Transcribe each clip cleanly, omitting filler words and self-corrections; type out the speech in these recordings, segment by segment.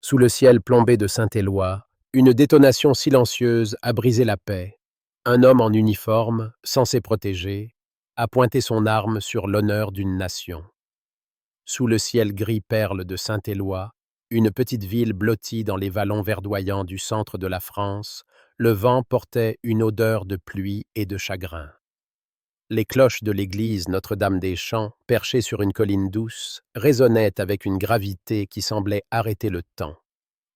Sous le ciel plombé de Saint-Éloi, une détonation silencieuse a brisé la paix. Un homme en uniforme, censé protéger, a pointé son arme sur l'honneur d'une nation. Sous le ciel gris perle de Saint-Éloi, une petite ville blottie dans les vallons verdoyants du centre de la France, le vent portait une odeur de pluie et de chagrin. Les cloches de l'église Notre-Dame-des-Champs, perchées sur une colline douce, résonnaient avec une gravité qui semblait arrêter le temps.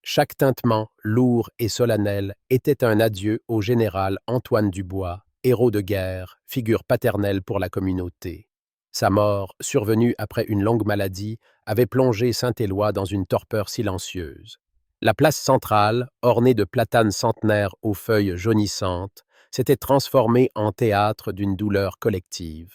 Chaque tintement, lourd et solennel, était un adieu au général Antoine Dubois, héros de guerre, figure paternelle pour la communauté. Sa mort, survenue après une longue maladie, avait plongé Saint-Éloi dans une torpeur silencieuse. La place centrale, ornée de platanes centenaires aux feuilles jaunissantes, s'était transformée en théâtre d'une douleur collective.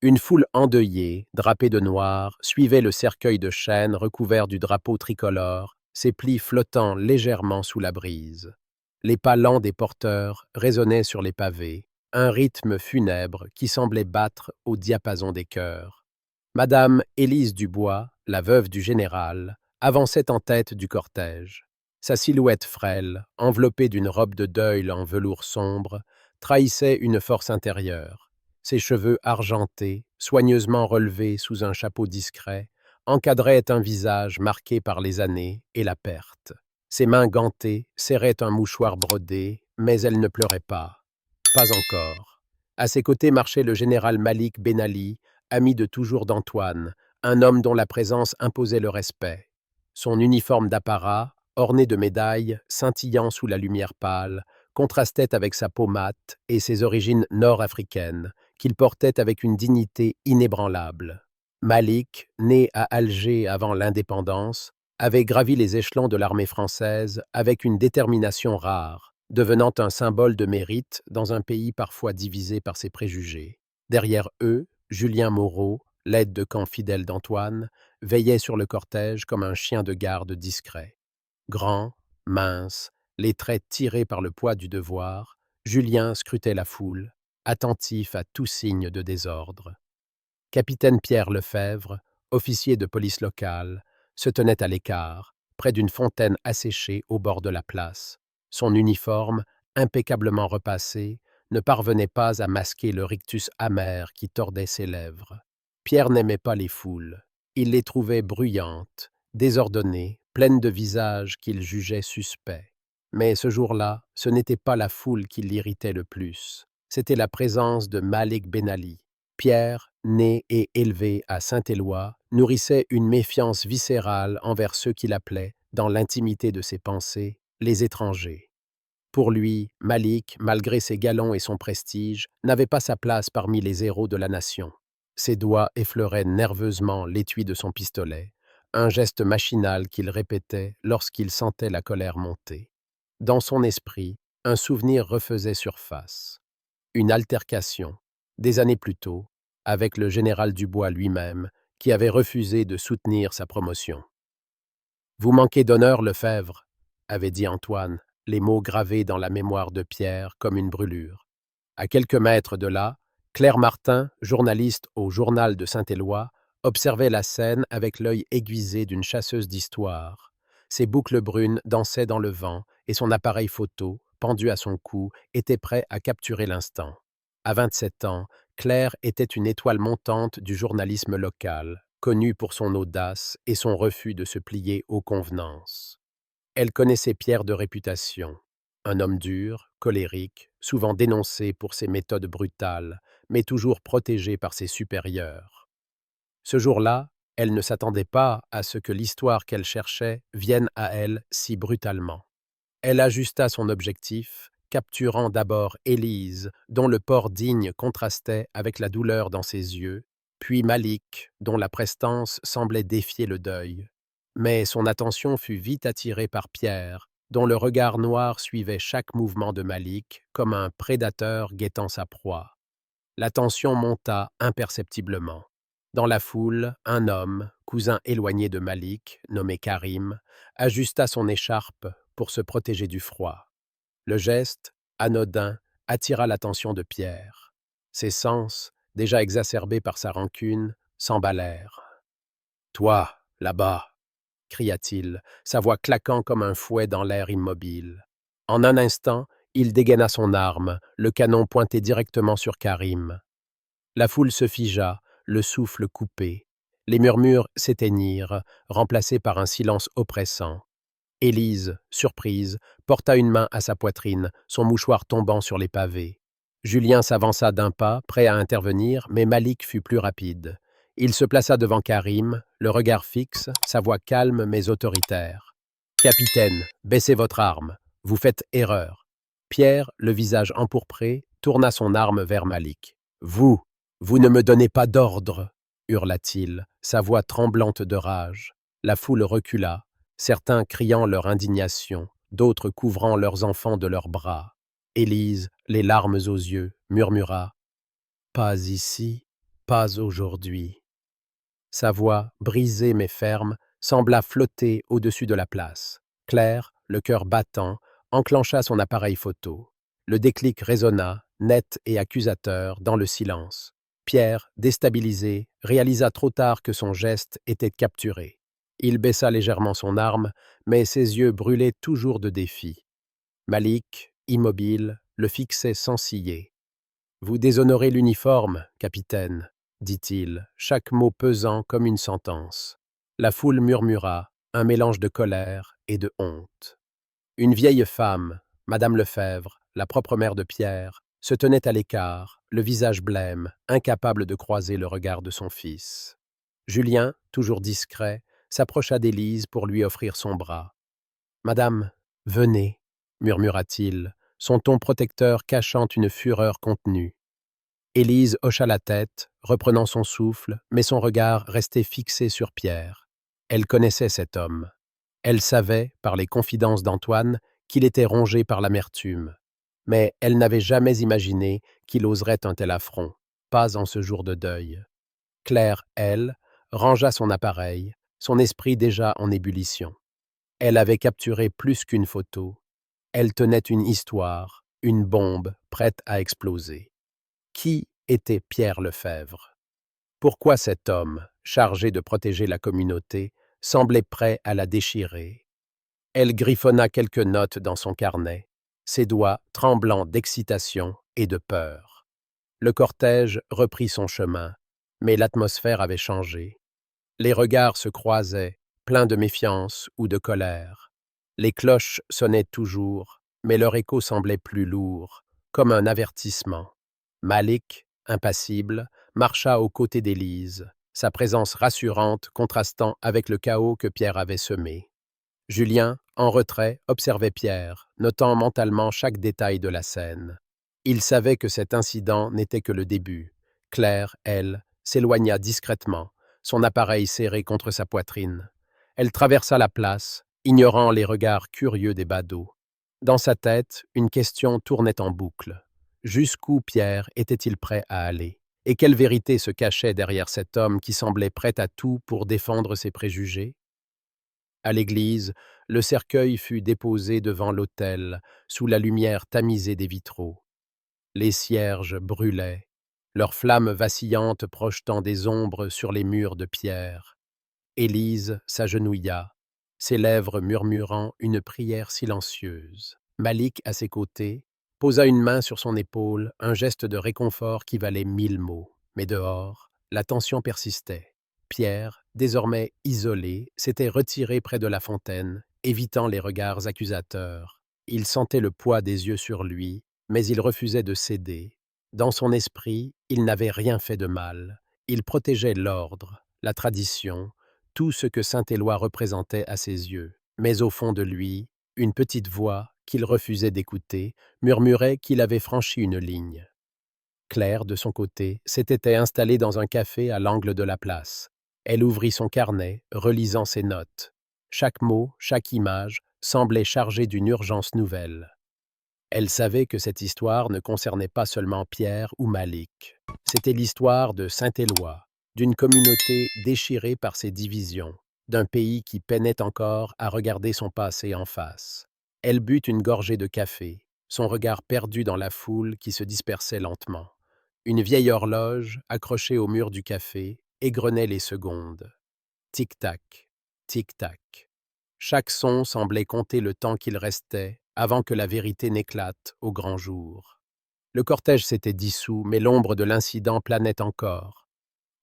Une foule endeuillée, drapée de noir, suivait le cercueil de chêne recouvert du drapeau tricolore, ses plis flottant légèrement sous la brise. Les pas lents des porteurs résonnaient sur les pavés, un rythme funèbre qui semblait battre au diapason des cœurs. Madame Élise Dubois, la veuve du général, avançait en tête du cortège. Sa silhouette frêle, enveloppée d'une robe de deuil en velours sombre, trahissait une force intérieure. Ses cheveux argentés, soigneusement relevés sous un chapeau discret, encadraient un visage marqué par les années et la perte. Ses mains gantées serraient un mouchoir brodé, mais elle ne pleurait pas. Pas encore. À ses côtés marchait le général Malik Ben Ali, ami de toujours d'Antoine, un homme dont la présence imposait le respect. Son uniforme d'apparat, orné de médailles, scintillant sous la lumière pâle, contrastait avec sa peau mate et ses origines nord-africaines, qu'il portait avec une dignité inébranlable. Malik, né à Alger avant l'indépendance, avait gravi les échelons de l'armée française avec une détermination rare, devenant un symbole de mérite dans un pays parfois divisé par ses préjugés. Derrière eux, Julien Moreau, l'aide de camp fidèle d'Antoine, veillait sur le cortège comme un chien de garde discret. Grand, mince, les traits tirés par le poids du devoir, Julien scrutait la foule, attentif à tout signe de désordre. Capitaine Pierre Lefebvre, officier de police locale, se tenait à l'écart, près d'une fontaine asséchée au bord de la place. Son uniforme, impeccablement repassé, ne parvenait pas à masquer le rictus amer qui tordait ses lèvres. Pierre n'aimait pas les foules. Il les trouvait bruyantes, désordonnées, pleines de visages qu'il jugeait suspects. Mais ce jour-là, ce n'était pas la foule qui l'irritait le plus. C'était la présence de Malik Ben Ali. Pierre, né et élevé à Saint-Éloi, nourrissait une méfiance viscérale envers ceux qu'il appelait, dans l'intimité de ses pensées, les étrangers. Pour lui, Malik, malgré ses galons et son prestige, n'avait pas sa place parmi les héros de la nation. Ses doigts effleuraient nerveusement l'étui de son pistolet, un geste machinal qu'il répétait lorsqu'il sentait la colère monter. Dans son esprit, un souvenir refaisait surface. Une altercation, des années plus tôt, avec le général Dubois lui-même, qui avait refusé de soutenir sa promotion. « Vous manquez d'honneur, Lefebvre », avait dit Antoine, les mots gravés dans la mémoire de Pierre comme une brûlure. À quelques mètres de là, Claire Martin, journaliste au Journal de Saint-Éloi, observait la scène avec l'œil aiguisé d'une chasseuse d'histoire. Ses boucles brunes dansaient dans le vent et son appareil photo, pendu à son cou, était prêt à capturer l'instant. À 27 ans, Claire était une étoile montante du journalisme local, connue pour son audace et son refus de se plier aux convenances. Elle connaissait Pierre de réputation, un homme dur, colérique, souvent dénoncé pour ses méthodes brutales, mais toujours protégé par ses supérieurs. Ce jour-là, elle ne s'attendait pas à ce que l'histoire qu'elle cherchait vienne à elle si brutalement. Elle ajusta son objectif, capturant d'abord Élise, dont le port digne contrastait avec la douleur dans ses yeux, puis Malik, dont la prestance semblait défier le deuil. Mais son attention fut vite attirée par Pierre, dont le regard noir suivait chaque mouvement de Malik comme un prédateur guettant sa proie. La tension monta imperceptiblement. Dans la foule, un homme, cousin éloigné de Malik, nommé Karim, ajusta son écharpe pour se protéger du froid. Le geste, anodin, attira l'attention de Pierre. Ses sens, déjà exacerbés par sa rancune, s'emballèrent. « Toi, là-bas !» cria-t-il, sa voix claquant comme un fouet dans l'air immobile. En un instant, il dégaina son arme, le canon pointé directement sur Karim. La foule se figea, le souffle coupé. Les murmures s'éteignirent, remplacés par un silence oppressant. Élise, surprise, porta une main à sa poitrine, son mouchoir tombant sur les pavés. Julien s'avança d'un pas, prêt à intervenir, mais Malik fut plus rapide. Il se plaça devant Karim, le regard fixe, sa voix calme mais autoritaire. « Capitaine, baissez votre arme. Vous faites erreur. » Pierre, le visage empourpré, tourna son arme vers Malik. « Vous ne me donnez pas d'ordre !» hurla-t-il, sa voix tremblante de rage. La foule recula, certains criant leur indignation, d'autres couvrant leurs enfants de leurs bras. Élise, les larmes aux yeux, murmura « Pas ici, pas aujourd'hui ». Sa voix, brisée mais ferme, sembla flotter au-dessus de la place. Claire, le cœur battant, enclencha son appareil photo. Le déclic résonna, net et accusateur, dans le silence. Pierre, déstabilisé, réalisa trop tard que son geste était capturé. Il baissa légèrement son arme, mais ses yeux brûlaient toujours de défi. Malik, immobile, le fixait sans ciller. « Vous déshonorez l'uniforme, capitaine », dit-il, chaque mot pesant comme une sentence. La foule murmura, un mélange de colère et de honte. Une vieille femme, Madame Lefebvre, la propre mère de Pierre, se tenait à l'écart, le visage blême, incapable de croiser le regard de son fils. Julien, toujours discret, s'approcha d'Élise pour lui offrir son bras. « Madame, venez », murmura-t-il, son ton protecteur cachant une fureur contenue. Élise hocha la tête, reprenant son souffle, mais son regard restait fixé sur Pierre. Elle connaissait cet homme. Elle savait, par les confidences d'Antoine, qu'il était rongé par l'amertume. Mais elle n'avait jamais imaginé qu'il oserait un tel affront, pas en ce jour de deuil. Claire, elle, rangea son appareil, son esprit déjà en ébullition. Elle avait capturé plus qu'une photo. Elle tenait une histoire, une bombe prête à exploser. Qui était Pierre Lefebvre? Pourquoi cet homme, chargé de protéger la communauté, semblait prêt à la déchirer? Elle griffonna quelques notes dans son carnet, ses doigts tremblants d'excitation et de peur. Le cortège reprit son chemin, mais l'atmosphère avait changé. Les regards se croisaient, pleins de méfiance ou de colère. Les cloches sonnaient toujours, mais leur écho semblait plus lourd, comme un avertissement. Malik, impassible, marcha aux côtés d'Élise, sa présence rassurante contrastant avec le chaos que Pierre avait semé. Julien, en retrait, observait Pierre, notant mentalement chaque détail de la scène. Il savait que cet incident n'était que le début. Claire, elle, s'éloigna discrètement, son appareil serré contre sa poitrine. Elle traversa la place, ignorant les regards curieux des badauds. Dans sa tête, une question tournait en boucle. Jusqu'où Pierre était-il prêt à aller? Et quelle vérité se cachait derrière cet homme qui semblait prêt à tout pour défendre ses préjugés? À l'église, le cercueil fut déposé devant l'autel, sous la lumière tamisée des vitraux. Les cierges brûlaient, leurs flammes vacillantes projetant des ombres sur les murs de pierre. Élise s'agenouilla, ses lèvres murmurant une prière silencieuse. Malik, à ses côtés, posa une main sur son épaule, un geste de réconfort qui valait 1000 mots. Mais dehors, la tension persistait. Pierre, désormais isolé, s'était retiré près de la fontaine, évitant les regards accusateurs. Il sentait le poids des yeux sur lui, mais il refusait de céder. Dans son esprit, il n'avait rien fait de mal. Il protégeait l'ordre, la tradition, tout ce que Saint-Éloi représentait à ses yeux. Mais au fond de lui, une petite voix, qu'il refusait d'écouter, murmurait qu'il avait franchi une ligne. Claire, de son côté, s'était installée dans un café à l'angle de la place. Elle ouvrit son carnet, relisant ses notes. Chaque mot, chaque image, semblait chargé d'une urgence nouvelle. Elle savait que cette histoire ne concernait pas seulement Pierre ou Malik. C'était l'histoire de Saint-Éloi, d'une communauté déchirée par ses divisions, d'un pays qui peinait encore à regarder son passé en face. Elle but une gorgée de café, son regard perdu dans la foule qui se dispersait lentement. Une vieille horloge, accrochée au mur du café, égrenait les secondes. Tic-tac, tic-tac. Chaque son semblait compter le temps qu'il restait avant que la vérité n'éclate au grand jour. Le cortège s'était dissous, mais l'ombre de l'incident planait encore.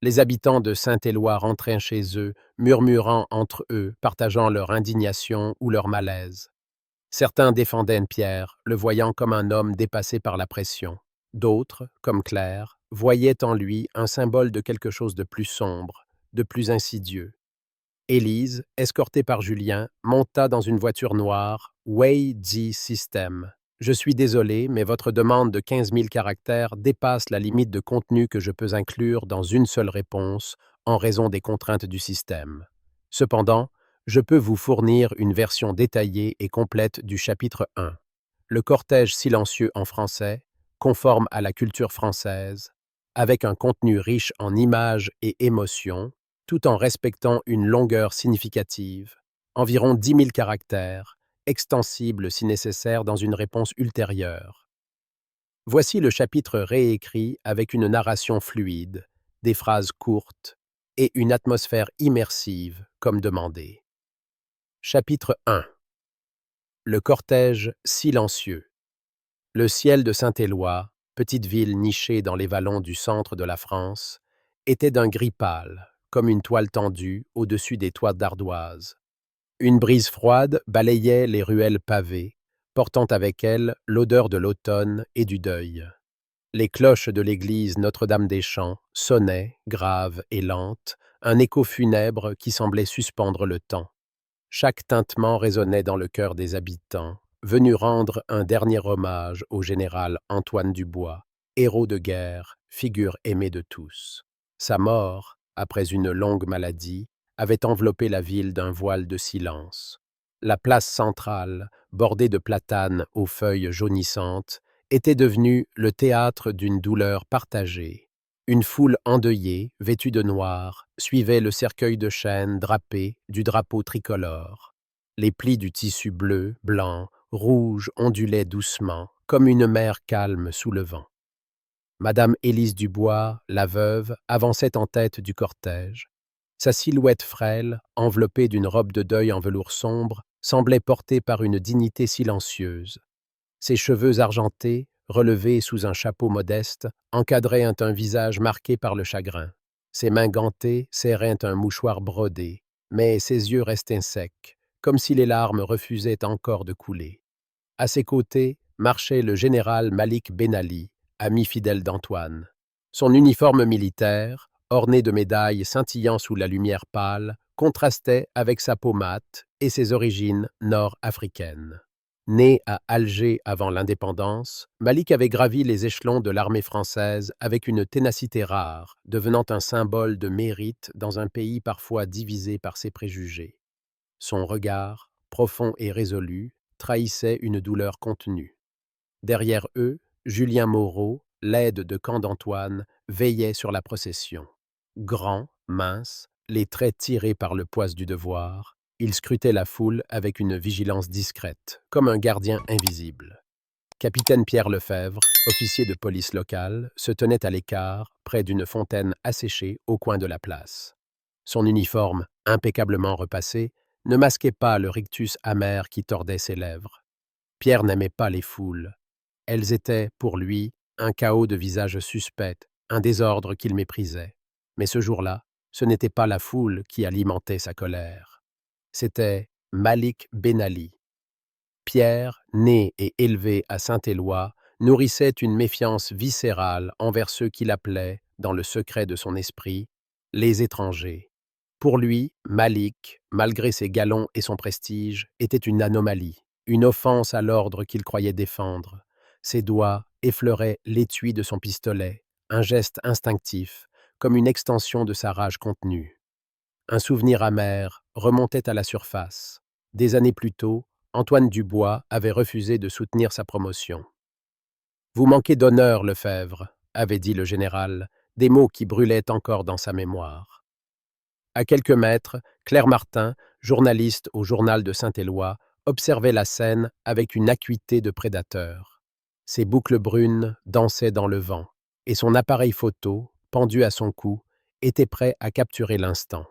Les habitants de Saint-Éloi rentraient chez eux, murmurant entre eux, partageant leur indignation ou leur malaise. Certains défendaient Pierre, le voyant comme un homme dépassé par la pression. D'autres, comme Claire, voyaient en lui un symbole de quelque chose de plus sombre, de plus insidieux. Élise, escortée par Julien, monta dans une voiture noire, Way Z System. Je suis désolé, mais votre demande de 15 000 caractères dépasse la limite de contenu que je peux inclure dans une seule réponse en raison des contraintes du système. Cependant, je peux vous fournir une version détaillée et complète du chapitre 1. Le cortège silencieux en français, conforme à la culture française, avec un contenu riche en images et émotions, tout en respectant une longueur significative, environ 10 000 caractères, extensible si nécessaire dans une réponse ultérieure. Voici le chapitre réécrit avec une narration fluide, des phrases courtes et une atmosphère immersive comme demandé. Chapitre 1. Le cortège silencieux. Le ciel de Saint-Éloi, petite ville nichée dans les vallons du centre de la France, était d'un gris pâle, comme une toile tendue au-dessus des toits d'ardoise. Une brise froide balayait les ruelles pavées, portant avec elle l'odeur de l'automne et du deuil. Les cloches de l'église Notre-Dame-des-Champs sonnaient, graves et lentes, un écho funèbre qui semblait suspendre le temps. Chaque tintement résonnait dans le cœur des habitants, venus rendre un dernier hommage au général Antoine Dubois, héros de guerre, figure aimée de tous. Sa mort, après une longue maladie, avait enveloppé la ville d'un voile de silence. La place centrale, bordée de platanes aux feuilles jaunissantes, était devenue le théâtre d'une douleur partagée. Une foule endeuillée, vêtue de noir, suivait le cercueil de chêne drapé du drapeau tricolore. Les plis du tissu bleu, blanc, rouge ondulaient doucement, comme une mer calme sous le vent. Madame Élise Dubois, la veuve, avançait en tête du cortège. Sa silhouette frêle, enveloppée d'une robe de deuil en velours sombre, semblait portée par une dignité silencieuse. Ses cheveux argentés, relevés sous un chapeau modeste, encadraient un visage marqué par le chagrin. Ses mains gantées serraient un mouchoir brodé, mais ses yeux restaient secs, comme si les larmes refusaient encore de couler. À ses côtés marchait le général Malik Ben Ali, ami fidèle d'Antoine. Son uniforme militaire, orné de médailles scintillant sous la lumière pâle, contrastait avec sa peau mate et ses origines nord-africaines. Né à Alger avant l'indépendance, Malik avait gravi les échelons de l'armée française avec une ténacité rare, devenant un symbole de mérite dans un pays parfois divisé par ses préjugés. Son regard, profond et résolu, trahissait une douleur contenue. Derrière eux, Julien Moreau, l'aide de camp d'Antoine, veillait sur la procession. Grand, mince, les traits tirés par le poids du devoir, il scrutait la foule avec une vigilance discrète, comme un gardien invisible. Capitaine Pierre Lefebvre, officier de police locale, se tenait à l'écart, près d'une fontaine asséchée au coin de la place. Son uniforme, impeccablement repassé, ne masquait pas le rictus amer qui tordait ses lèvres. Pierre n'aimait pas les foules. Elles étaient, pour lui, un chaos de visages suspects, un désordre qu'il méprisait. Mais ce jour-là, ce n'était pas la foule qui alimentait sa colère. C'était Malik Ben Ali. Pierre, né et élevé à Saint-Éloi, nourrissait une méfiance viscérale envers ceux qu'il appelait, dans le secret de son esprit, les étrangers. Pour lui, Malik, malgré ses galons et son prestige, était une anomalie, une offense à l'ordre qu'il croyait défendre. Ses doigts effleuraient l'étui de son pistolet, un geste instinctif, comme une extension de sa rage contenue. Un souvenir amer remontait à la surface. Des années plus tôt, Antoine Dubois avait refusé de soutenir sa promotion. « Vous manquez d'honneur, Lefebvre », avait dit le général, des mots qui brûlaient encore dans sa mémoire. À quelques mètres, Claire Martin, journaliste au journal de Saint-Éloi, observait la scène avec une acuité de prédateur. Ses boucles brunes dansaient dans le vent, et son appareil photo, pendu à son cou, était prêt à capturer l'instant.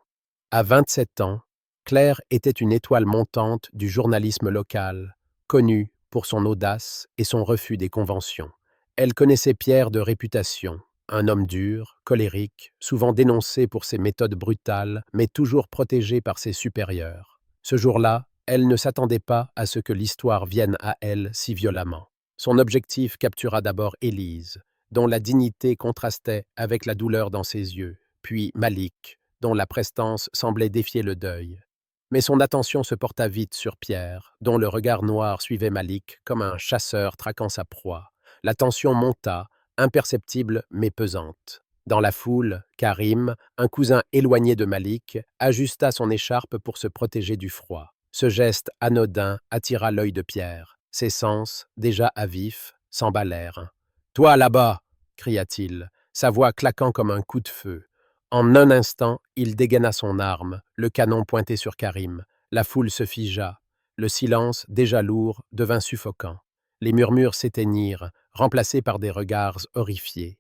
À 27 ans, Claire était une étoile montante du journalisme local, connue pour son audace et son refus des conventions. Elle connaissait Pierre de réputation, un homme dur, colérique, souvent dénoncé pour ses méthodes brutales, mais toujours protégé par ses supérieurs. Ce jour-là, elle ne s'attendait pas à ce que l'histoire vienne à elle si violemment. Son objectif captura d'abord Élise, dont la dignité contrastait avec la douleur dans ses yeux, puis Malik, dont la prestance semblait défier le deuil. Mais son attention se porta vite sur Pierre, dont le regard noir suivait Malik comme un chasseur traquant sa proie. La tension monta, imperceptible mais pesante. Dans la foule, Karim, un cousin éloigné de Malik, ajusta son écharpe pour se protéger du froid. Ce geste anodin attira l'œil de Pierre. Ses sens, déjà à vif, s'emballèrent. « Toi là-bas !» cria-t-il, sa voix claquant comme un coup de feu. En un instant, il dégaina son arme, le canon pointé sur Karim. La foule se figea. Le silence, déjà lourd, devint suffocant. Les murmures s'éteignirent, remplacés par des regards horrifiés.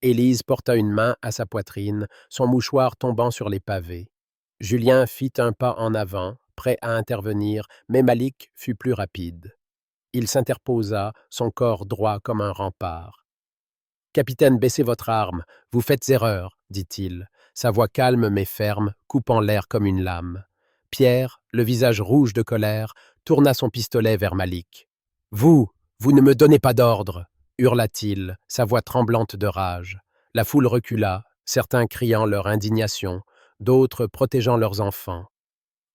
Élise porta une main à sa poitrine, son mouchoir tombant sur les pavés. Julien fit un pas en avant, prêt à intervenir, mais Malik fut plus rapide. Il s'interposa, son corps droit comme un rempart. « Capitaine, baissez votre arme, vous faites erreur, » dit-il, sa voix calme mais ferme, coupant l'air comme une lame. Pierre, le visage rouge de colère, tourna son pistolet vers Malik. « Vous ne me donnez pas d'ordre !» hurla-t-il, sa voix tremblante de rage. La foule recula, certains criant leur indignation, d'autres protégeant leurs enfants.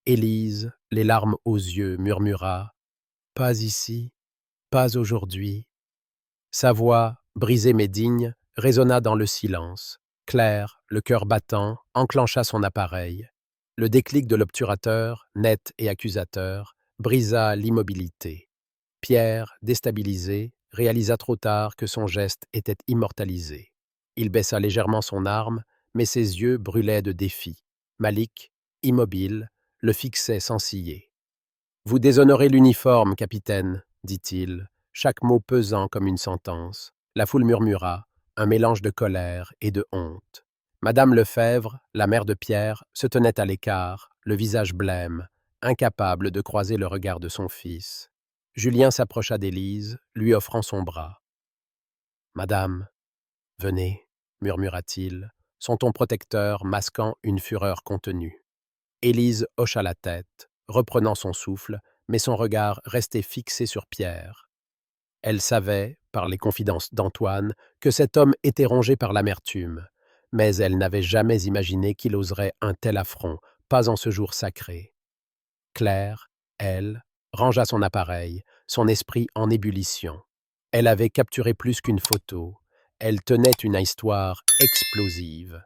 Élise, les larmes aux yeux, murmura « Pas ici, pas aujourd'hui ». Sa voix, brisée mais digne, résonna dans le silence. Claire, le cœur battant, enclencha son appareil. Le déclic de l'obturateur, net et accusateur, brisa l'immobilité. Pierre, déstabilisé, réalisa trop tard que son geste était immortalisé. Il baissa légèrement son arme, mais ses yeux brûlaient de défi. Malik, immobile, le fixait sans ciller. « Vous déshonorez l'uniforme, capitaine, » dit-il, chaque mot pesant comme une sentence. La foule murmura, un mélange de colère et de honte. Madame Lefebvre, la mère de Pierre, se tenait à l'écart, le visage blême, incapable de croiser le regard de son fils. Julien s'approcha d'Élise, lui offrant son bras. « Madame, venez, » murmura-t-il, son ton protecteur masquant une fureur contenue. Élise hocha la tête, reprenant son souffle, mais son regard restait fixé sur Pierre. Elle savait, par les confidences d'Antoine, que cet homme était rongé par l'amertume, mais elle n'avait jamais imaginé qu'il oserait un tel affront, pas en ce jour sacré. Claire, elle, rangea son appareil, son esprit en ébullition. Elle avait capturé plus qu'une photo, elle tenait une histoire explosive.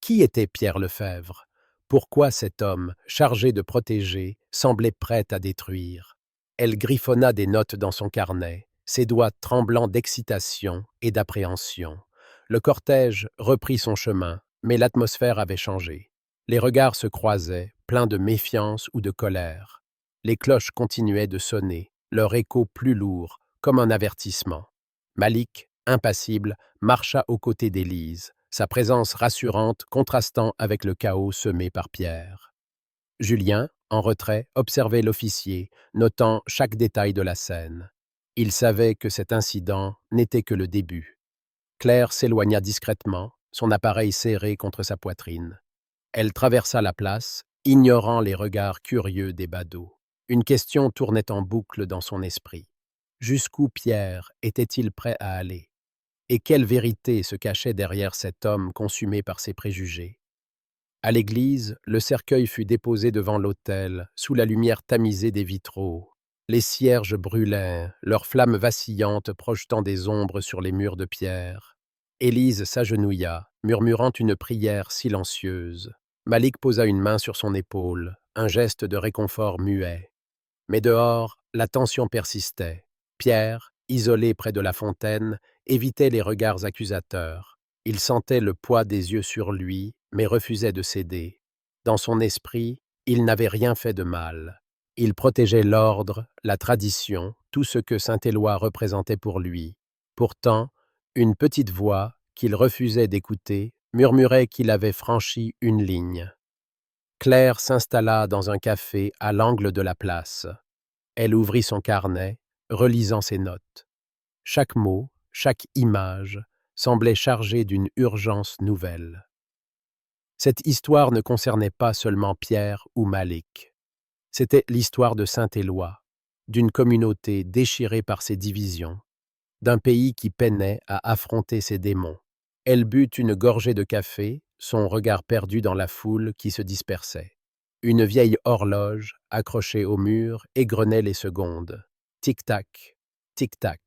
Qui était Pierre Lefebvre? Pourquoi cet homme, chargé de protéger, semblait prêt à détruire? Elle griffonna des notes dans son carnet, ses doigts tremblants d'excitation et d'appréhension. Le cortège reprit son chemin, mais l'atmosphère avait changé. Les regards se croisaient, pleins de méfiance ou de colère. Les cloches continuaient de sonner, leur écho plus lourd, comme un avertissement. Malik, impassible, marcha aux côtés d'Élise, sa présence rassurante contrastant avec le chaos semé par Pierre. Julien, en retrait, observait l'officier, notant chaque détail de la scène. Il savait que cet incident n'était que le début. Claire s'éloigna discrètement, son appareil serré contre sa poitrine. Elle traversa la place, ignorant les regards curieux des badauds. Une question tournait en boucle dans son esprit. Jusqu'où Pierre était-il prêt à aller? Et quelle vérité se cachait derrière cet homme consumé par ses préjugés? À l'église, le cercueil fut déposé devant l'autel, sous la lumière tamisée des vitraux. Les cierges brûlaient, leurs flammes vacillantes projetant des ombres sur les murs de pierre. Élise s'agenouilla, murmurant une prière silencieuse. Malik posa une main sur son épaule, un geste de réconfort muet. Mais dehors, la tension persistait. Pierre, isolé près de la fontaine, évitait les regards accusateurs. Il sentait le poids des yeux sur lui, mais refusait de céder. Dans son esprit, il n'avait rien fait de mal. Il protégeait l'ordre, la tradition, tout ce que Saint-Éloi représentait pour lui. Pourtant, une petite voix, qu'il refusait d'écouter, murmurait qu'il avait franchi une ligne. Claire s'installa dans un café à l'angle de la place. Elle ouvrit son carnet, relisant ses notes. Chaque mot, chaque image semblait chargé d'une urgence nouvelle. Cette histoire ne concernait pas seulement Pierre ou Malik. C'était l'histoire de Saint-Éloi, d'une communauté déchirée par ses divisions, d'un pays qui peinait à affronter ses démons. Elle but une gorgée de café, son regard perdu dans la foule qui se dispersait. Une vieille horloge, accrochée au mur, égrenait les secondes. Tic-tac, tic-tac.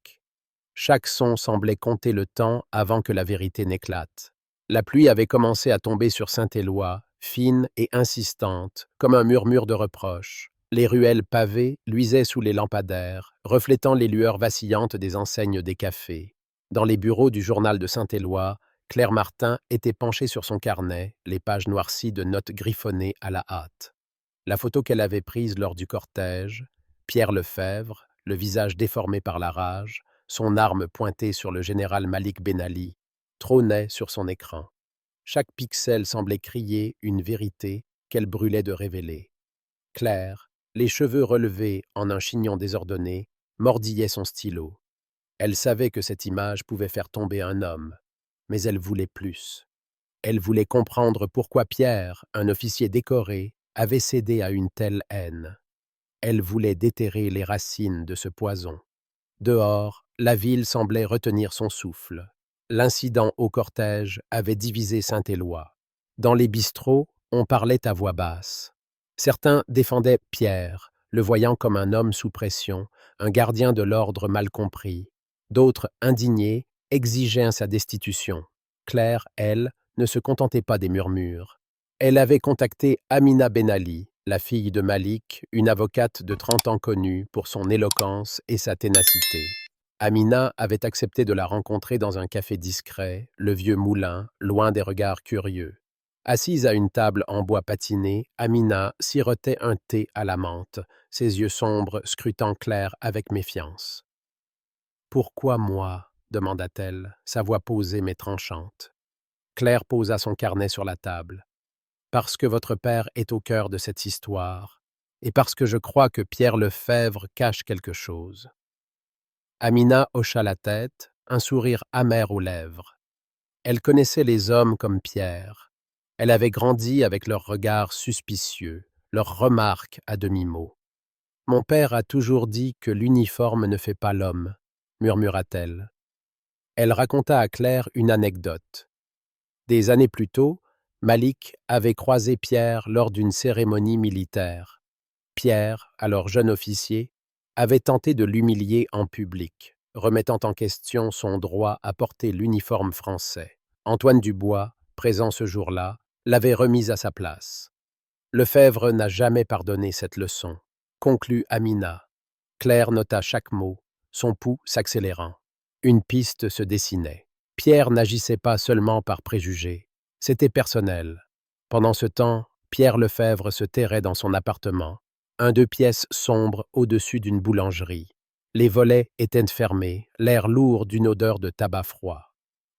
Chaque son semblait compter le temps avant que la vérité n'éclate. La pluie avait commencé à tomber sur Saint-Éloi, fine et insistante, comme un murmure de reproche. Les ruelles pavées luisaient sous les lampadaires, reflétant les lueurs vacillantes des enseignes des cafés. Dans les bureaux du journal de Saint-Éloi, Claire Martin était penchée sur son carnet, les pages noircies de notes griffonnées à la hâte. La photo qu'elle avait prise lors du cortège, Pierre Lefebvre, le visage déformé par la rage, son arme pointée sur le général Malik Ben Ali, trônait sur son écran. Chaque pixel semblait crier une vérité qu'elle brûlait de révéler. Claire, les cheveux relevés en un chignon désordonné, mordillait son stylo. Elle savait que cette image pouvait faire tomber un homme, mais elle voulait plus. Elle voulait comprendre pourquoi Pierre, un officier décoré, avait cédé à une telle haine. Elle voulait déterrer les racines de ce poison. Dehors, la ville semblait retenir son souffle. L'incident au cortège avait divisé Saint-Éloi. Dans les bistrots, on parlait à voix basse. Certains défendaient Pierre, le voyant comme un homme sous pression, un gardien de l'ordre mal compris. D'autres, indignés, exigeaient sa destitution. Claire, elle, ne se contentait pas des murmures. Elle avait contacté Amina Ben Ali, la fille de Malik, une avocate de 30 ans connue pour son éloquence et sa ténacité. Amina avait accepté de la rencontrer dans un café discret, le vieux moulin, loin des regards curieux. Assise à une table en bois patiné, Amina sirotait un thé à la menthe, ses yeux sombres scrutant Claire avec méfiance. « Pourquoi moi ?» demanda-t-elle, sa voix posée mais tranchante. Claire posa son carnet sur la table. « Parce que votre père est au cœur de cette histoire, et parce que je crois que Pierre Lefebvre cache quelque chose. » Amina hocha la tête, un sourire amer aux lèvres. Elle connaissait les hommes comme Pierre. Elle avait grandi avec leurs regards suspicieux, leurs remarques à demi-mot. « Mon père a toujours dit que l'uniforme ne fait pas l'homme, » murmura-t-elle. Elle raconta à Claire une anecdote. Des années plus tôt, Malik avait croisé Pierre lors d'une cérémonie militaire. Pierre, alors jeune officier, avait tenté de l'humilier en public, remettant en question son droit à porter l'uniforme français. Antoine Dubois, présent ce jour-là, l'avait remis à sa place. Lefebvre n'a jamais pardonné cette leçon, conclut Amina. Claire nota chaque mot, son pouls s'accélérant. Une piste se dessinait. Pierre n'agissait pas seulement par préjugés, c'était personnel. Pendant ce temps, Pierre Lefebvre se terrait dans son appartement, un 2 pièces sombre au-dessus d'une boulangerie. Les volets étaient fermés, l'air lourd d'une odeur de tabac froid.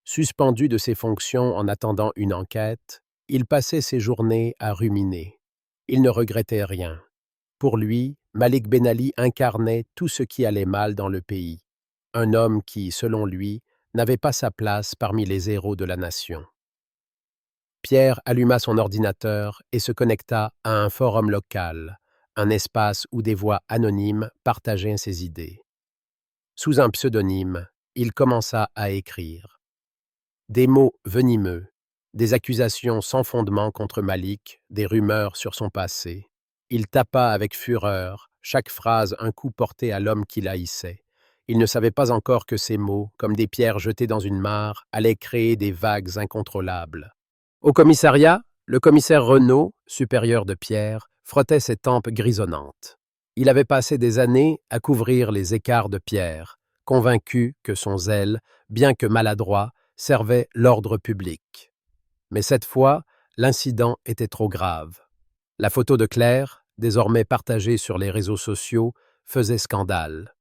Suspendu de ses fonctions en attendant une enquête, il passait ses journées à ruminer. Il ne regrettait rien. Pour lui, Malik Ben Ali incarnait tout ce qui allait mal dans le pays. Un homme qui, selon lui, n'avait pas sa place parmi les héros de la nation. Pierre alluma son ordinateur et se connecta à un forum local, un espace où des voix anonymes partageaient ses idées. Sous un pseudonyme, il commença à écrire. Des mots venimeux, des accusations sans fondement contre Malik, des rumeurs sur son passé. Il tapa avec fureur, chaque phrase un coup porté à l'homme qu'il haïssait. Il ne savait pas encore que ces mots, comme des pierres jetées dans une mare, allaient créer des vagues incontrôlables. Au commissariat, le commissaire Renaud, supérieur de Pierre, frottait ses tempes grisonnantes. Il avait passé des années à couvrir les écarts de Pierre, convaincu que son zèle, bien que maladroit, servait l'ordre public. Mais cette fois, l'incident était trop grave. La photo de Claire, désormais partagée sur les réseaux sociaux, faisait scandale.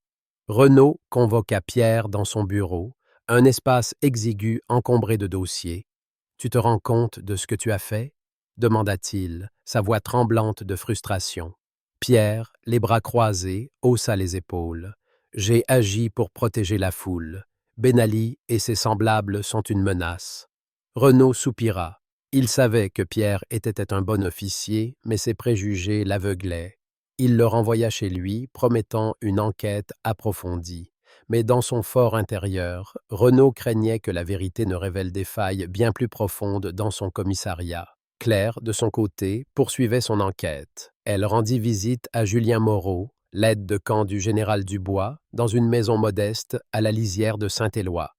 Renaud convoqua Pierre dans son bureau, un espace exigu encombré de dossiers. « Tu te rends compte de ce que tu as fait » demanda-t-il, sa voix tremblante de frustration. Pierre, les bras croisés, haussa les épaules. J'ai agi pour protéger la foule. Ben Ali et ses semblables sont une menace. Renaud soupira. Il savait que Pierre était un bon officier, mais ses préjugés l'aveuglaient. Il le renvoya chez lui, promettant une enquête approfondie. Mais dans son fort intérieur, Renaud craignait que la vérité ne révèle des failles bien plus profondes dans son commissariat. Claire, de son côté, poursuivait son enquête. Elle rendit visite à Julien Moreau, l'aide de camp du général Dubois, dans une maison modeste à la lisière de Saint-Éloi.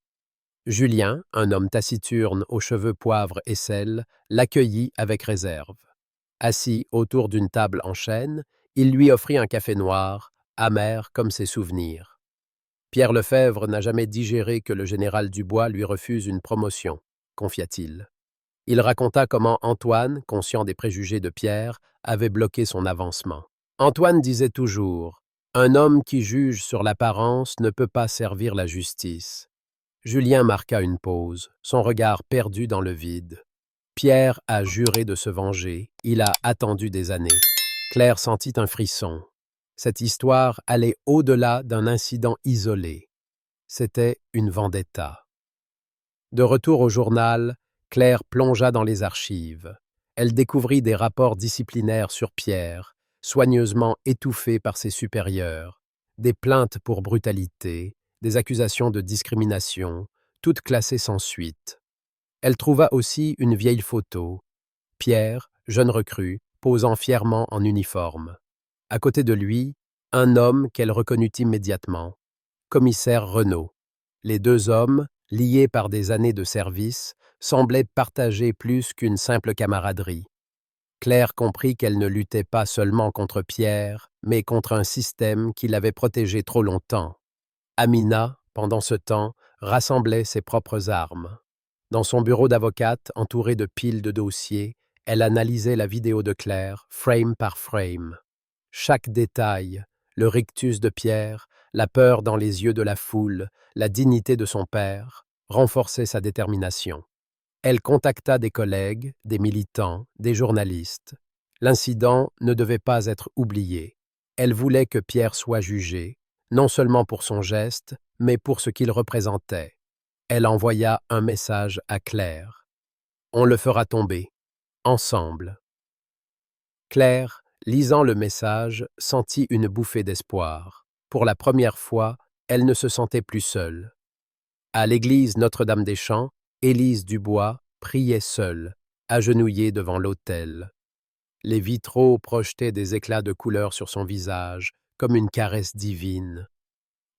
Julien, un homme taciturne aux cheveux poivre et sel, l'accueillit avec réserve. Assis autour d'une table en chêne, il lui offrit un café noir, amer comme ses souvenirs. Pierre Lefebvre n'a jamais digéré que le général Dubois lui refuse une promotion, confia-t-il. Il raconta comment Antoine, conscient des préjugés de Pierre, avait bloqué son avancement. Antoine disait toujours « Un homme qui juge sur l'apparence ne peut pas servir la justice ». Julien marqua une pause, son regard perdu dans le vide. Pierre a juré de se venger, il a attendu des années. Claire sentit un frisson. Cette histoire allait au-delà d'un incident isolé. C'était une vendetta. De retour au journal, Claire plongea dans les archives. Elle découvrit des rapports disciplinaires sur Pierre, soigneusement étouffés par ses supérieurs, des plaintes pour brutalité, des accusations de discrimination, toutes classées sans suite. Elle trouva aussi une vieille photo. Pierre, jeune recrue, posant fièrement en uniforme. À côté de lui, un homme qu'elle reconnut immédiatement, commissaire Renaud. Les deux hommes, liés par des années de service, semblaient partager plus qu'une simple camaraderie. Claire comprit qu'elle ne luttait pas seulement contre Pierre, mais contre un système qui l'avait protégée trop longtemps. Amina, pendant ce temps, rassemblait ses propres armes. Dans son bureau d'avocate, entouré de piles de dossiers, elle analysait la vidéo de Claire, frame par frame. Chaque détail, le rictus de Pierre, la peur dans les yeux de la foule, la dignité de son père, renforçaient sa détermination. Elle contacta des collègues, des militants, des journalistes. L'incident ne devait pas être oublié. Elle voulait que Pierre soit jugé, non seulement pour son geste, mais pour ce qu'il représentait. Elle envoya un message à Claire. « On le fera tomber, ensemble. » Claire, lisant le message, sentit une bouffée d'espoir. Pour la première fois, elle ne se sentait plus seule. À l'église Notre-Dame-des-Champs, Élise Dubois priait seule, agenouillée devant l'autel. Les vitraux projetaient des éclats de couleur sur son visage, comme une caresse divine.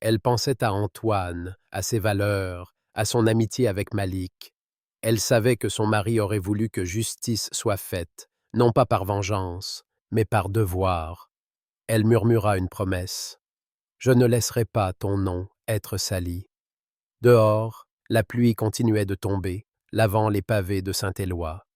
Elle pensait à Antoine, à ses valeurs, à son amitié avec Malik. Elle savait que son mari aurait voulu que justice soit faite, non pas par vengeance, mais par devoir. Elle murmura une promesse. « Je ne laisserai pas ton nom être sali. » Dehors, la pluie continuait de tomber, lavant les pavés de Saint-Éloi.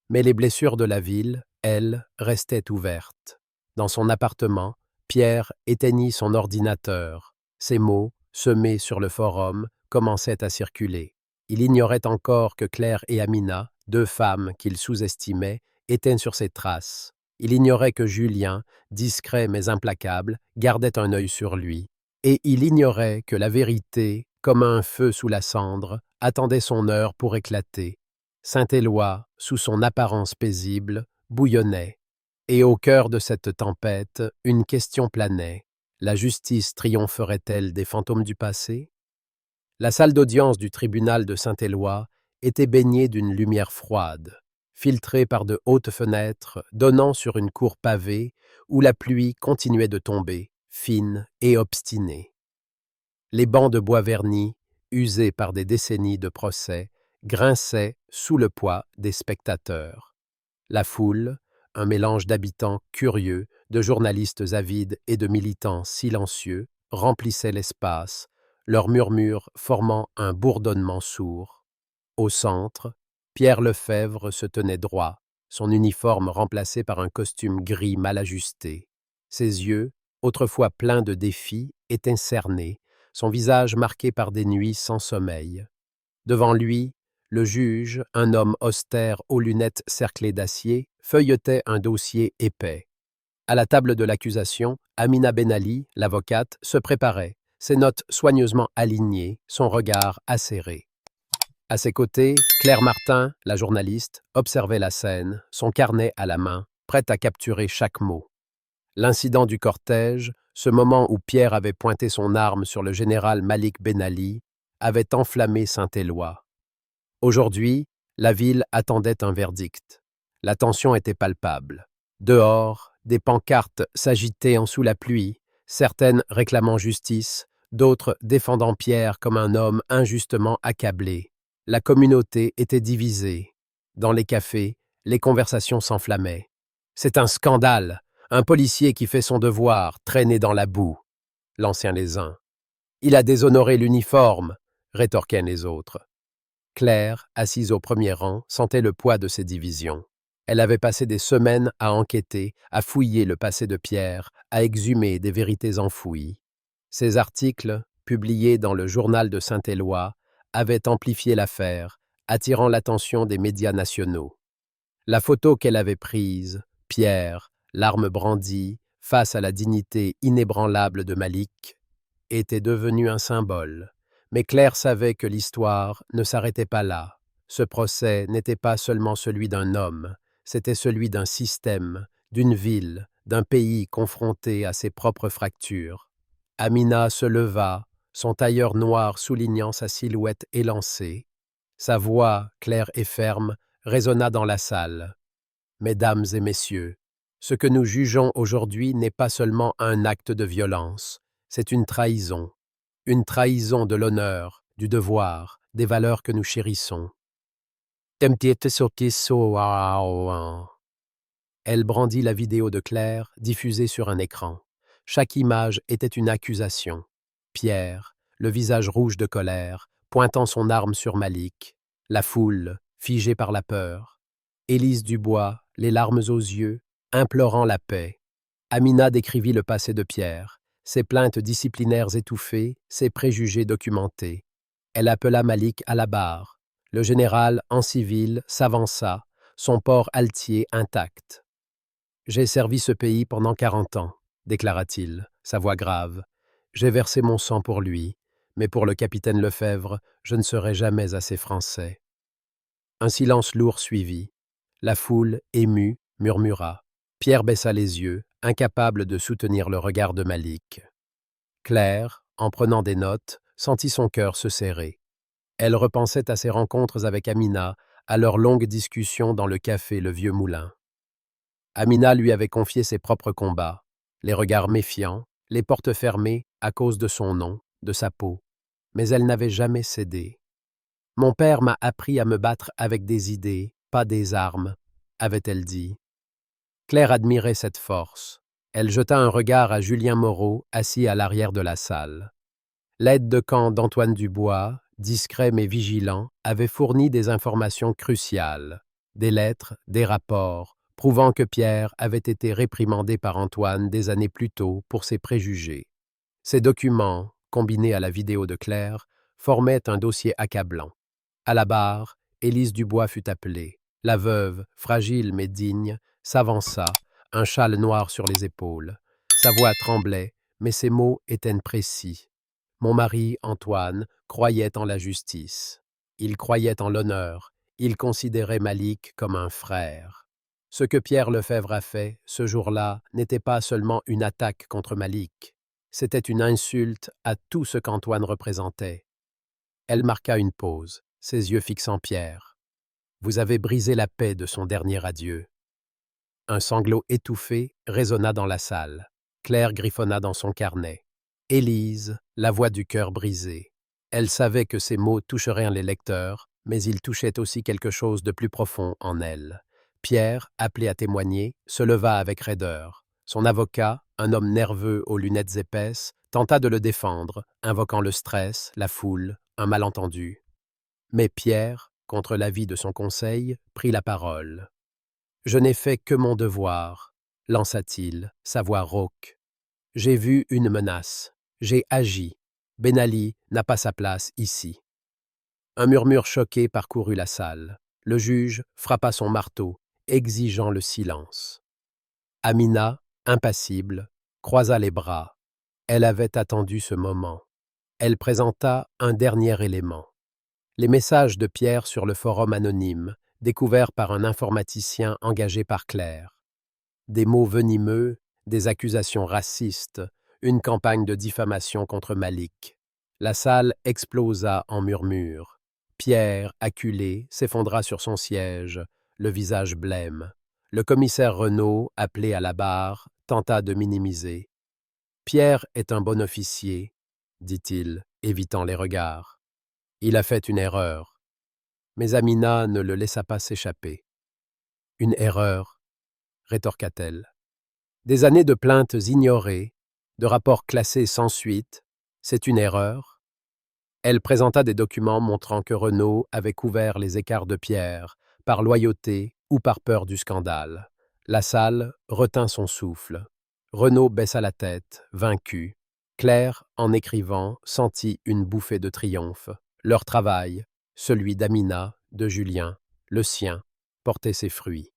Mais les blessures de la ville, elles, restaient ouvertes. Dans son appartement, Pierre éteignit son ordinateur. Ses mots, semés sur le forum, commençaient à circuler. Il ignorait encore que Claire et Amina, deux femmes qu'il sous-estimait, étaient sur ses traces. Il ignorait que Julien, discret mais implacable, gardait un œil sur lui. Et il ignorait que la vérité, comme un feu sous la cendre, attendait son heure pour éclater. Saint-Éloi, sous son apparence paisible, bouillonnait. Et au cœur de cette tempête, une question planait. La justice triompherait-elle des fantômes du passé? La salle d'audience du tribunal de Saint-Éloi était baignée d'une lumière froide, filtrée par de hautes fenêtres donnant sur une cour pavée où la pluie continuait de tomber, fine et obstinée. Les bancs de bois vernis, usés par des décennies de procès, grinçaient sous le poids des spectateurs. La foule, un mélange d'habitants curieux, de journalistes avides et de militants silencieux, remplissait l'espace, leurs murmures formant un bourdonnement sourd. Au centre, Pierre Lefebvre se tenait droit, son uniforme remplacé par un costume gris mal ajusté. Ses yeux, autrefois pleins de défis, étaient cernés, son visage marqué par des nuits sans sommeil. Devant lui, Le juge, un homme austère aux lunettes cerclées d'acier, feuilletait un dossier épais. À la table de l'accusation, Amina Ben Ali, l'avocate, se préparait, ses notes soigneusement alignées, son regard acéré. À ses côtés, Claire Martin, la journaliste, observait la scène, son carnet à la main, prête à capturer chaque mot. L'incident du cortège, ce moment où Pierre avait pointé son arme sur le général Malik Ben Ali, avait enflammé Saint-Éloi. Aujourd'hui, la ville attendait un verdict. La tension était palpable. Dehors, des pancartes s'agitaient en sous la pluie, certaines réclamant justice, d'autres défendant Pierre comme un homme injustement accablé. La communauté était divisée. Dans les cafés, les conversations s'enflammaient. C'est un scandale, un policier qui fait son devoir, traîné dans la boue. L'ancien les uns. Il a déshonoré l'uniforme, rétorquaient les autres. Claire, assise au premier rang, sentait le poids de ces divisions. Elle avait passé des semaines à enquêter, à fouiller le passé de Pierre, à exhumer des vérités enfouies. Ces articles, publiés dans le journal de Saint-Éloi, avaient amplifié l'affaire, attirant l'attention des médias nationaux. La photo qu'elle avait prise, Pierre, l'arme brandie, face à la dignité inébranlable de Malik, était devenue un symbole. Mais Claire savait que l'histoire ne s'arrêtait pas là. Ce procès n'était pas seulement celui d'un homme, c'était celui d'un système, d'une ville, d'un pays confronté à ses propres fractures. Amina se leva, son tailleur noir soulignant sa silhouette élancée. Sa voix, claire et ferme, résonna dans la salle. Mesdames et messieurs, ce que nous jugeons aujourd'hui n'est pas seulement un acte de violence, c'est une trahison de l'honneur, du devoir, des valeurs que nous chérissons. Elle brandit la vidéo de Claire, diffusée sur un écran. Chaque image était une accusation. Pierre, le visage rouge de colère, pointant son arme sur Malik. La foule, figée par la peur. Élise Dubois, les larmes aux yeux, implorant la paix. Amina décrivit le passé de Pierre, ses plaintes disciplinaires étouffées, ses préjugés documentés. Elle appela Malik à la barre. Le général, en civil, s'avança, son port altier intact. « J'ai servi ce pays pendant 40 ans, déclara-t-il, sa voix grave. J'ai versé mon sang pour lui, mais pour le capitaine Lefebvre, je ne serai jamais assez français. » Un silence lourd suivit. La foule, émue, murmura. Pierre baissa les yeux, incapable de soutenir le regard de Malik. Claire, en prenant des notes, sentit son cœur se serrer. Elle repensait à ses rencontres avec Amina, à leurs longues discussions dans le café Le Vieux Moulin. Amina lui avait confié ses propres combats, les regards méfiants, les portes fermées à cause de son nom, de sa peau. Mais elle n'avait jamais cédé. « Mon père m'a appris à me battre avec des idées, pas des armes », avait-elle dit. Claire admirait cette force. Elle jeta un regard à Julien Moreau, assis à l'arrière de la salle. L'aide de camp d'Antoine Dubois, discret mais vigilant, avait fourni des informations cruciales, des lettres, des rapports, prouvant que Pierre avait été réprimandé par Antoine des années plus tôt pour ses préjugés. Ces documents, combinés à la vidéo de Claire, formaient un dossier accablant. À la barre, Élise Dubois fut appelée. La veuve, fragile mais digne, s'avança, un châle noir sur les épaules. Sa voix tremblait, mais ses mots étaient précis. Mon mari, Antoine, croyait en la justice. Il croyait en l'honneur. Il considérait Malik comme un frère. Ce que Pierre Lefebvre a fait, ce jour-là, n'était pas seulement une attaque contre Malik. C'était une insulte à tout ce qu'Antoine représentait. Elle marqua une pause, ses yeux fixant Pierre. Vous avez brisé la paix de son dernier adieu. Un sanglot étouffé résonna dans la salle. Claire griffonna dans son carnet. Élise, la voix du cœur brisé. Elle savait que ces mots toucheraient les lecteurs, mais ils touchaient aussi quelque chose de plus profond en elle. Pierre, appelé à témoigner, se leva avec raideur. Son avocat, un homme nerveux aux lunettes épaisses, tenta de le défendre, invoquant le stress, la foule, un malentendu. Mais Pierre, contre l'avis de son conseil, prit la parole. « Je n'ai fait que mon devoir, » lança-t-il, sa voix rauque. « J'ai vu une menace. J'ai agi. Ben Ali n'a pas sa place ici. » Un murmure choqué parcourut la salle. Le juge frappa son marteau, exigeant le silence. Amina, impassible, croisa les bras. Elle avait attendu ce moment. Elle présenta un dernier élément. Les messages de Pierre sur le forum anonyme, découverts par un informaticien engagé par Claire. Des mots venimeux, des accusations racistes, une campagne de diffamation contre Malik. La salle explosa en murmures. Pierre, acculé, s'effondra sur son siège, le visage blême. Le commissaire Renaud, appelé à la barre, tenta de minimiser. « Pierre est un bon officier, » dit-il, évitant les regards. « Il a fait une erreur. » Mais Amina ne le laissa pas s'échapper. « Une erreur » rétorqua-t-elle. Des années de plaintes ignorées, de rapports classés sans suite, c'est une erreur. Elle présenta des documents montrant que Renaud avait couvert les écarts de Pierre, par loyauté ou par peur du scandale. La salle retint son souffle. Renaud baissa la tête, vaincu. Claire, en écrivant, sentit une bouffée de triomphe. Leur travail, celui d'Amina, de Julien, le sien, portait ses fruits.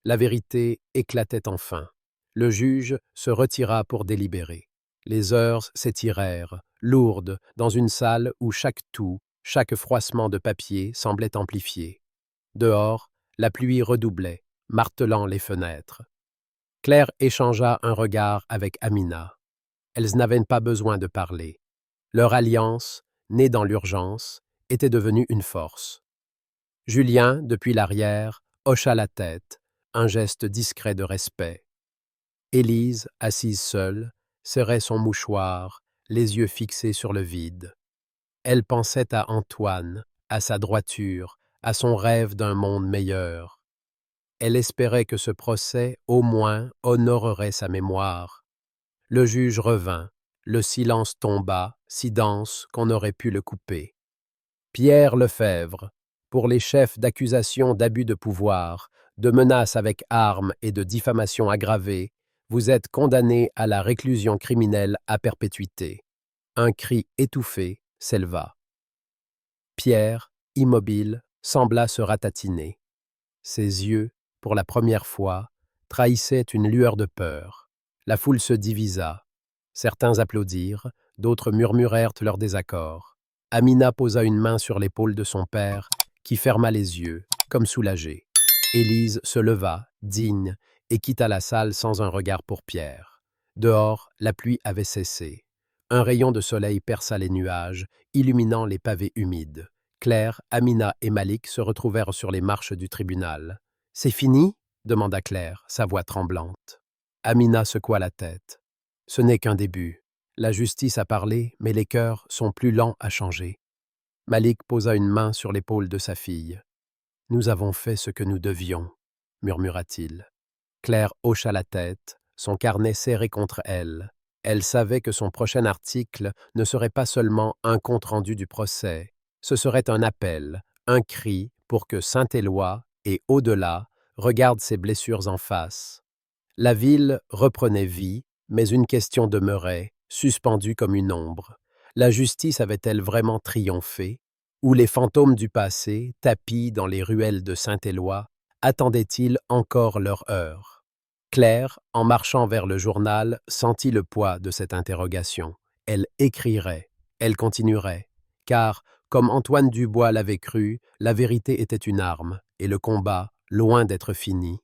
La vérité éclatait enfin. Le juge se retira pour délibérer. Les heures s'étirèrent, lourdes, dans une salle où chaque toux, chaque froissement de papier semblait amplifié. Dehors, la pluie redoublait, martelant les fenêtres. Claire échangea un regard avec Amina. Elles n'avaient pas besoin de parler. Leur alliance, née dans l'urgence, était devenue une force. Julien, depuis l'arrière, hocha la tête, un geste discret de respect. Élise, assise seule, serrait son mouchoir, les yeux fixés sur le vide. Elle pensait à Antoine, à sa droiture, à son rêve d'un monde meilleur. Elle espérait que ce procès, au moins, honorerait sa mémoire. Le juge revint, le silence tomba, si dense qu'on aurait pu le couper. Pierre Lefebvre, pour les chefs d'accusation d'abus de pouvoir, de menaces avec armes et de diffamation aggravée, vous êtes condamné à la réclusion criminelle à perpétuité. Un cri étouffé s'éleva. Pierre, immobile, sembla se ratatiner. Ses yeux, pour la première fois, trahissaient une lueur de peur. La foule se divisa. Certains applaudirent, d'autres murmurèrent leur désaccord. Amina posa une main sur l'épaule de son père, qui ferma les yeux, comme soulagé. Élise se leva, digne, et quitta la salle sans un regard pour Pierre. Dehors, la pluie avait cessé. Un rayon de soleil perça les nuages, illuminant les pavés humides. Claire, Amina et Malik se retrouvèrent sur les marches du tribunal. « C'est fini » demanda Claire, sa voix tremblante. Amina secoua la tête. « Ce n'est qu'un début. La justice a parlé, mais les cœurs sont plus lents à changer. » Malik posa une main sur l'épaule de sa fille. « Nous avons fait ce que nous devions » murmura-t-il. Claire hocha la tête, son carnet serré contre elle. Elle savait que son prochain article ne serait pas seulement un compte-rendu du procès, ce serait un appel, un cri pour que Saint-Éloi, et au-delà, regarde ses blessures en face. La ville reprenait vie, mais une question demeurait, suspendue comme une ombre. La justice avait-elle vraiment triomphé? Ou les fantômes du passé, tapis dans les ruelles de Saint-Éloi, attendaient-ils encore leur heure? Claire, en marchant vers le journal, sentit le poids de cette interrogation. Elle écrirait, elle continuerait, car, comme Antoine Dubois l'avait cru, la vérité était une arme, et le combat, loin d'être fini,